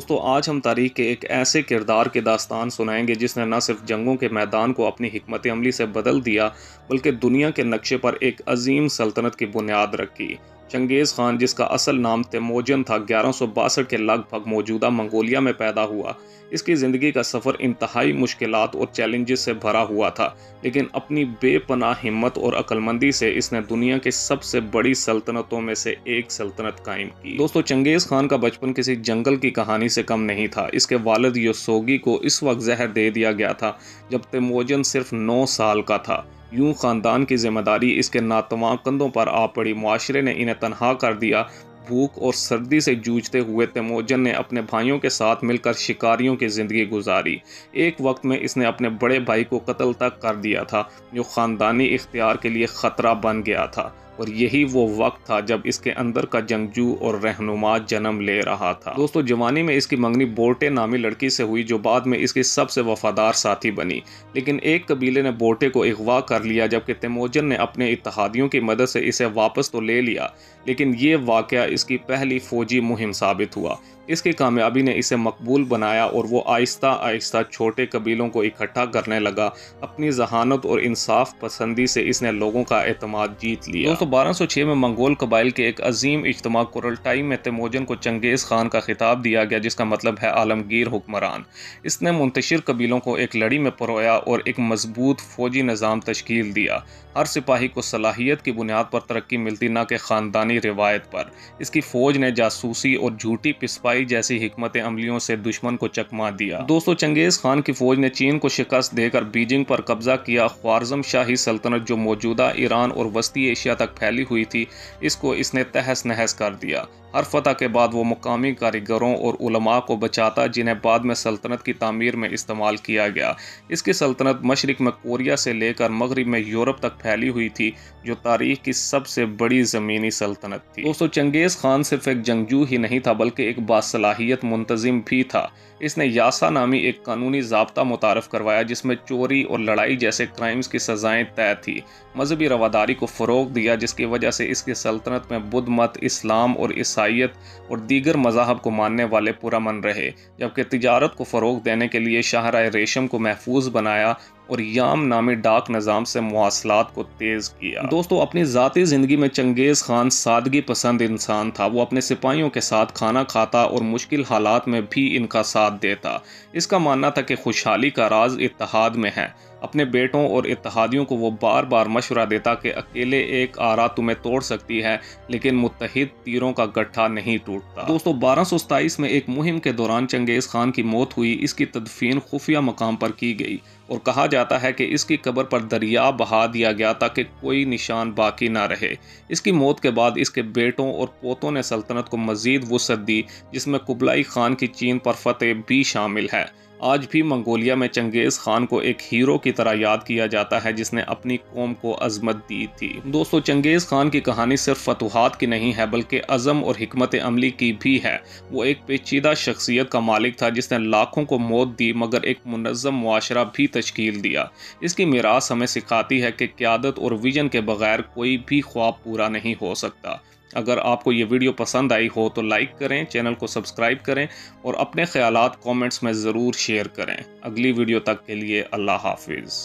دوستو آج ہم تاریخ کے ایک ایسے کردار کے داستان سنائیں گے جس نے نہ صرف جنگوں کے میدان کو اپنی حکمت عملی سے بدل دیا بلکہ دنیا کے نقشے پر ایک عظیم سلطنت کی بنیاد رکھی۔ چنگیز خان، جس کا اصل نام تیموجن تھا، 1162 کے لگ بھگ موجودہ منگولیا میں پیدا ہوا۔ اس کی زندگی کا سفر انتہائی مشکلات اور چیلنجز سے بھرا ہوا تھا، لیکن اپنی بے پناہ ہمت اور عقلمندی سے اس نے دنیا کی سب سے بڑی سلطنتوں میں سے ایک سلطنت قائم کی۔ دوستو چنگیز خان کا بچپن کسی جنگل کی کہانی سے کم نہیں تھا۔ اس کے والد یوسوگی کو اس وقت زہر دے دیا گیا تھا جب تیموجن صرف 9 سال کا تھا۔ یوں خاندان کی ذمہ داری اس کے ناتواں کندھوں پر آ پڑی۔ معاشرے نے انہیں تنہا کر دیا۔ بھوک اور سردی سے جوجھتے ہوئے تیموجن نے اپنے بھائیوں کے ساتھ مل کر شکاریوں کی زندگی گزاری۔ ایک وقت میں اس نے اپنے بڑے بھائی کو قتل تک کر دیا تھا، جو خاندانی اختیار کے لیے خطرہ بن گیا تھا، اور یہی وہ وقت تھا جب اس کے اندر کا جنگجو اور رہنما جنم لے رہا تھا۔ دوستو جوانی میں اس کی منگنی بورٹے نامی لڑکی سے ہوئی، جو بعد میں اس کی سب سے وفادار ساتھی بنی، لیکن ایک قبیلے نے بورٹے کو اغوا کر لیا، جبکہ تیموجن نے اپنے اتحادیوں کی مدد سے اسے واپس تو لے لیا، لیکن یہ واقعہ اس کی پہلی فوجی مہم ثابت ہوا۔ اس کی کامیابی نے اسے مقبول بنایا اور وہ آہستہ آہستہ چھوٹے قبیلوں کو اکٹھا کرنے لگا۔ اپنی ذہانت اور انصاف پسندی سے اس نے لوگوں کا اعتماد جیت لیا۔ دوستو 1206 میں منگول قبائل کے ایک عظیم اجتماع کورلٹائی میں تیموجن کو چنگیز خان کا خطاب دیا گیا، جس کا مطلب ہے عالمگیر حکمران۔ اس نے منتشر قبیلوں کو ایک لڑی میں پرویا اور ایک مضبوط فوجی نظام تشکیل دیا۔ ہر سپاہی کو صلاحیت کی بنیاد پر ترقی ملتی، نہ کہ خاندانی روایت پر۔ اس کی فوج نے جاسوسی اور جھوٹی پسپائی جیسی حکمت عملیوں سے دشمن کو چکما دیا۔ دوستو چنگیز خان کی فوج نے چین کو شکست دے کر بیجنگ پر قبضہ کیا۔ خوارزم شاہی سلطنت، جو موجودہ ایران اور وسطی ایشیا تک پھیلی ہوئی تھی، اس کو اس نے تہس نہس کر دیا۔ ہر فتح کے بعد وہ مقامی کاریگروں اور علماء کو بچاتا، جنہیں بعد میں سلطنت کی تعمیر میں استعمال کیا گیا۔ اس کی سلطنت مشرق میں کوریا سے لے کر مغرب میں یورپ تک پھیلی ہوئی تھی، جو تاریخ کی سب سے بڑی زمینی سلطنت تھی۔ دوستو چنگیز خان صرف ایک جنگجو ہی نہیں تھا، بلکہ ایک باصلاحیت منتظم بھی تھا۔ اس نے یاسا نامی ایک قانونی ضابطہ متعارف کروایا، جس میں چوری اور لڑائی جیسے کرائمز کی سزائیں طے تھی۔ مذہبی رواداری کو فروغ دیا، جس کی وجہ سے اس کی سلطنت میں بدھ مت، اسلام اور عیسائیت اور دیگر مذاہب کو ماننے والے پرامن رہے، جبکہ تجارت کو فروغ دینے کے لیے شاہراہ ریشم کو محفوظ بنایا اور یام نامی ڈاک نظام سے مواصلات کو تیز کیا۔ دوستو اپنی ذاتی زندگی میں چنگیز خان سادگی پسند انسان تھا۔ وہ اپنے سپاہیوں کے ساتھ کھانا کھاتا اور مشکل حالات میں بھی ان کا ساتھ دیتا۔ اس کا ماننا تھا کہ خوشحالی کا راز اتحاد میں ہے۔ اپنے بیٹوں اور اتحادیوں کو وہ بار بار مشورہ دیتا کہ اکیلے ایک آرا تمہیں توڑ سکتی ہے، لیکن متحد تیروں کا گٹھا نہیں ٹوٹتا۔ دوستو 1227 میں ایک مہم کے دوران چنگیز خان کی موت ہوئی۔ اس کی تدفین خفیہ مقام پر کی گئی اور کہا جاتا ہے کہ اس کی قبر پر دریا بہا دیا گیا تاکہ کوئی نشان باقی نہ رہے۔ اس کی موت کے بعد اس کے بیٹوں اور پوتوں نے سلطنت کو مزید وسعت دی، جس میں قبلائی خان کی چین پر فتح بھی شامل ہے۔ آج بھی منگولیا میں چنگیز خان کو ایک ہیرو کی طرح یاد کیا جاتا ہے، جس نے اپنی قوم کو عظمت دی تھی۔ دوستو چنگیز خان کی کہانی صرف فتوحات کی نہیں ہے، بلکہ عزم اور حکمت عملی کی بھی ہے۔ وہ ایک پیچیدہ شخصیت کا مالک تھا، جس نے لاکھوں کو موت دی مگر ایک منظم معاشرہ بھی تشکیل دیا۔ اس کی میراث ہمیں سکھاتی ہے کہ قیادت اور ویژن کے بغیر کوئی بھی خواب پورا نہیں ہو سکتا۔ اگر آپ کو یہ ویڈیو پسند آئی ہو تو لائک کریں، چینل کو سبسکرائب کریں اور اپنے خیالات کامنٹس میں ضرور شیئر کریں۔ اگلی ویڈیو تک کے لیے اللہ حافظ۔